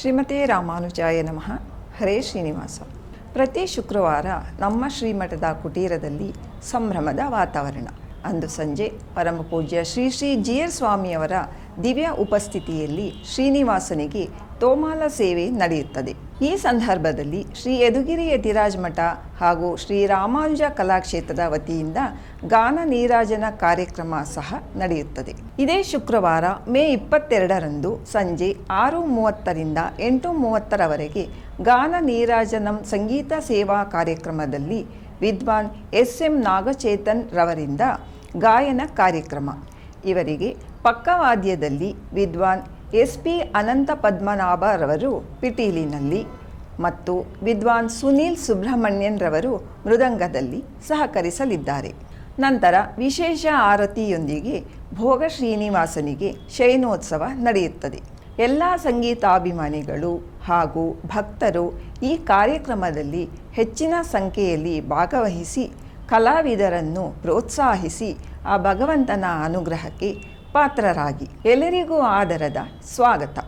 ಶ್ರೀಮತೆ ರಾಮಾನುಜಾಯ ನಮಃ. ಹರೇ ಶ್ರೀನಿವಾಸ. ಪ್ರತಿ ಶುಕ್ರವಾರ ನಮ್ಮ ಶ್ರೀಮಠದ ಕುಟೀರದಲ್ಲಿ ಸಂಭ್ರಮದ ವಾತಾವರಣ. ಅಂದು ಸಂಜೆ ಪರಮಪೂಜ್ಯ ಶ್ರೀ ಶ್ರೀ ಜಿ.ಎರ್. ಸ್ವಾಮಿಯವರ ದಿವ್ಯ ಉಪಸ್ಥಿತಿಯಲ್ಲಿ ಶ್ರೀನಿವಾಸನಿಗೆ ತೋಮಾಲ ಸೇವೆ ನಡೆಯುತ್ತದೆ. ಈ ಸಂದರ್ಭದಲ್ಲಿ ಶ್ರೀ ಯದುಗಿರಿ ಯತಿರಾಜ್ ಮಠ ಹಾಗೂ ಶ್ರೀ ರಾಮಾನುಜ ಕಲಾಕ್ಷೇತ್ರದ ವತಿಯಿಂದ ಗಾನ ನೀರಾಜನ ಕಾರ್ಯಕ್ರಮ ಸಹ ನಡೆಯುತ್ತದೆ. ಇದೇ ಶುಕ್ರವಾರ ಮೇ 22ರಂದು ಸಂಜೆ 6:30ರಿಂದ 8:30ರವರೆಗೆ ಗಾನ ನೀರಾಜನಂ ಸಂಗೀತ ಸೇವಾ ಕಾರ್ಯಕ್ರಮದಲ್ಲಿ ವಿದ್ವಾನ್ ಎಸ್.ಎಂ. ನಾಗಚೇತನ್ ರವರಿಂದ ಗಾಯನ ಕಾರ್ಯಕ್ರಮ. ಇವರಿಗೆ ಪಕ್ಕವಾದ್ಯದಲ್ಲಿ ವಿದ್ವಾನ್ ಎಸ್.ಪಿ. ಅನಂತ ಪದ್ಮನಾಭರವರು ಪಿಟೀಲಿನಲ್ಲಿ ಮತ್ತು ವಿದ್ವಾನ್ ಸುನೀಲ್ ಸುಬ್ರಹ್ಮಣ್ಯನ್ ರವರು ಮೃದಂಗದಲ್ಲಿ ಸಹಕರಿಸಲಿದ್ದಾರೆ. ನಂತರ ವಿಶೇಷ ಆರತಿಯೊಂದಿಗೆ ಭೋಗ ಶ್ರೀನಿವಾಸನಿಗೆ ಶಯನೋತ್ಸವ ನಡೆಯುತ್ತದೆ. ಎಲ್ಲ ಸಂಗೀತಾಭಿಮಾನಿಗಳು ಹಾಗೂ ಭಕ್ತರು ಈ ಕಾರ್ಯಕ್ರಮದಲ್ಲಿ ಹೆಚ್ಚಿನ ಸಂಖ್ಯೆಯಲ್ಲಿ ಭಾಗವಹಿಸಿ ಕಲಾವಿದರನ್ನು ಪ್ರೋತ್ಸಾಹಿಸಿ ಆ ಭಗವಂತನ ಅನುಗ್ರಹಕ್ಕೆ ಪಾತ್ರರಾಗಿ. ಎಲ್ಲರಿಗೂ ಆದರದ ಸ್ವಾಗತ.